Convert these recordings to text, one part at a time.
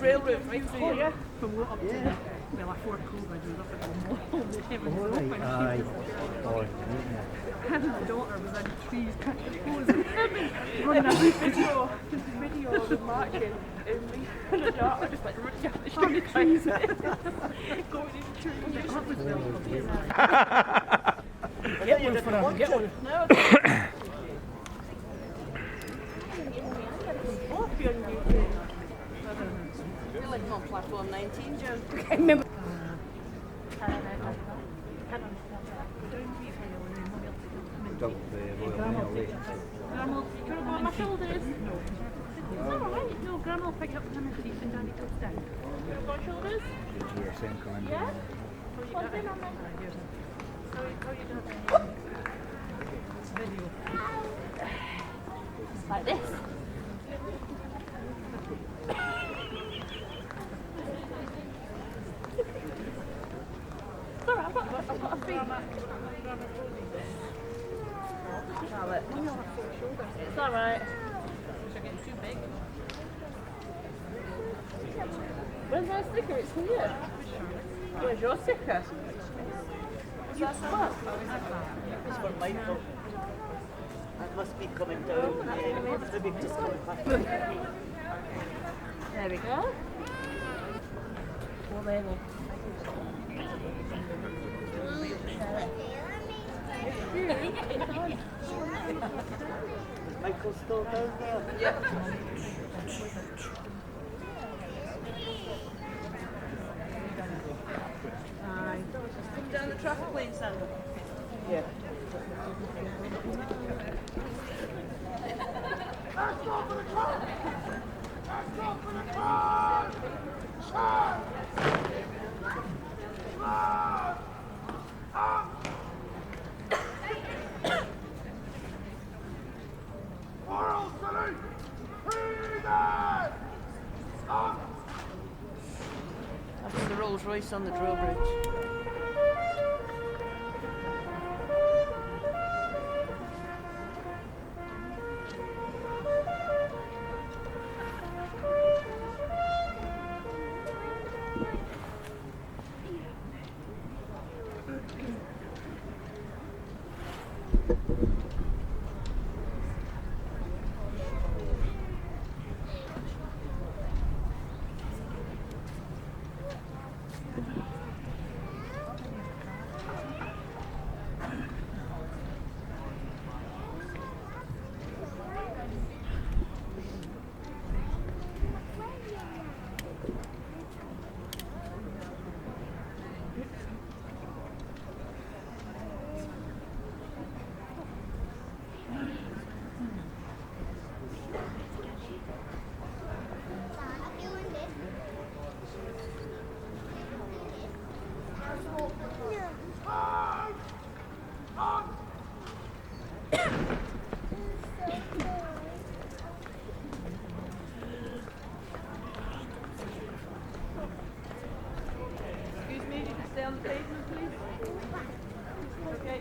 Railroad right through here. From what up to the, well, before COVID, we was up at the mall. Aye. And my daughter was in trees cutting clothes and running a video of the marching, and me and the daughter just like running up the trees. Going in trees. That was well. Get one for him, get one. No, you're like on platform 19, Joe. I remember. Double the Royal Mail late. Grandma, do you want to go on my shoulders? Is that alright? No, Grandma will pick up him and teeth and Daddy goes down. You want to go on shoulders? You're saying coming Yeah? What's in on that? How are you doing? Video. Like this. It's alright, I've got a feet. Charlotte. It's alright. You're getting too big. Where's my sticker? It's here. Where's your sticker? What's that for? It's for Michael. That must be coming down. Maybe just coming back. There we go. Full level. Is Michael still down there? Yeah. Come down the traffic lane, Sandra. Yeah. That's the Rolls Royce on the drawbridge. Excuse me, you can stay on the pavement, please. Okay.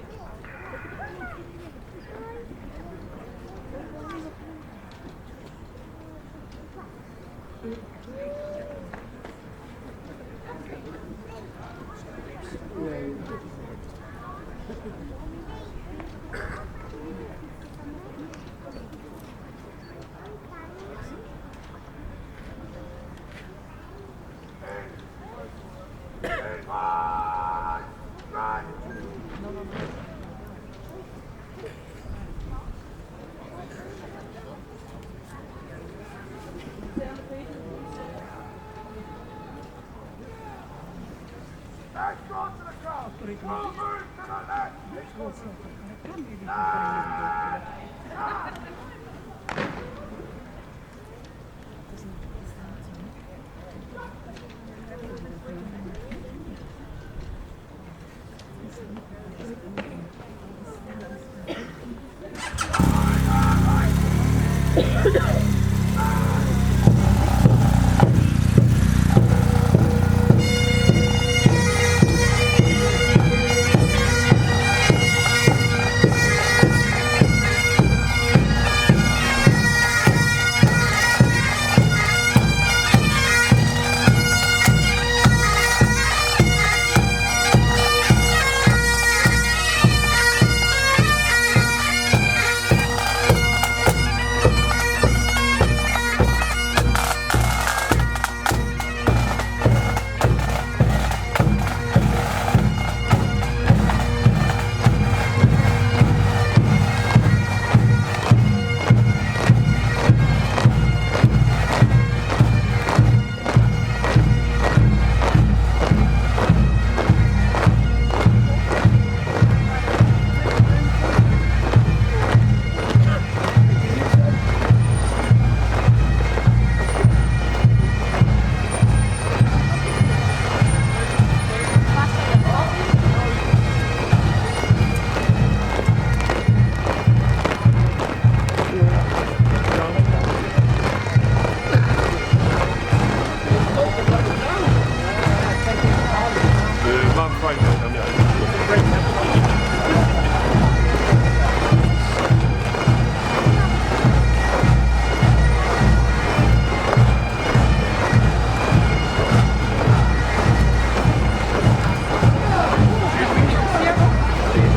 Mam fajne namiary.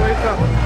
Wake up.